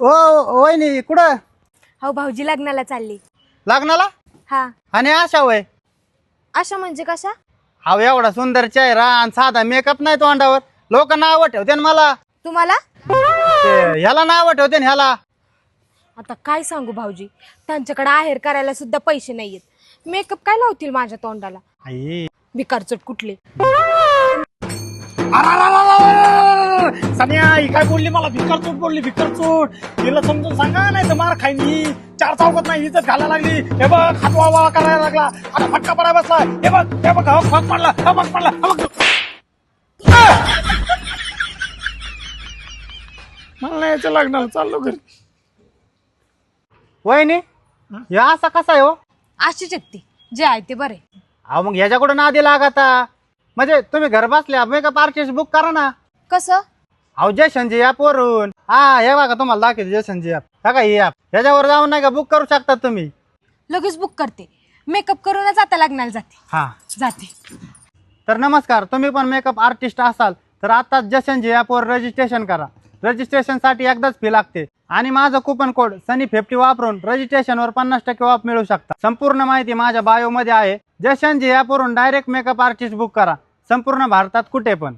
ओ वहिनी कुठं हो भाऊजी लग्नाला चालली. लग्नाला? हा. आणि आशा वय अशा म्हणजे कशा? हा एवढा सुंदर चेहरा आणि साधा मेकअप नाही तोंडावर. लोक नाव ठेवते ना मला. तुम्हाला ह्याला नाव ठेवते ना ह्याला. आता काय सांगू भाऊजी, त्यांच्याकडे आहेर करायला सुद्धा पैसे नाहीयेत. मेकअप काय लावतील माझ्या तोंडाला? आई बिकारचट कुठले. सन्या ही काय बोलली मला? भिकारचोट बोलली, भिकारचोट. तिला समजून सांगा, नाही तर मार खाईन ही. चार चौकात नाही इज्जत घालायला लागली. हे बघ हातवा वाळा करायला लागला, आता फटका पडायला बसला. हे बघ फक पडला, फक पडला. मला नाही याच्या लग्नाला चाललो घरी. वहिनी या असा कसा आहे हो? अशी शक्ती जे आहे ते बरे. अहो मग ह्याच्याकडून आधी लागता. म्हणजे तुम्ही घर बसल्या मेकअप आर्टिस्ट बुक करा ना. कसं? अहो जयशनजी ऍप वरून. हा हे बघा तुम्हाला दाखवते जयशनजी ऍप. बघा ही ऍप ह्याच्यावर जाऊन नाही का बुक करू शकता तुम्ही. लगेच बुक करते. मेकअप करूनच आता लग्नाला जाते. हा जाते. तर नमस्कार, तुम्ही पण मेकअप आर्टिस्ट असाल तर आताच जयशनजी ॲपवर रजिस्ट्रेशन करा. रजिस्ट्रेशनसाठी एकदाच फी लागते आणि माझं कुपन कोड सनी50 वापरून रजिस्ट्रेशनवर 50% ऑफ मिळू शकता. संपूर्ण माहिती माझ्या बायोमध्ये आहे. जयशनजी ॲपवरून डायरेक्ट मेकअप आर्टिस्ट बुक करा, संपूर्ण भारतात कुठे पण.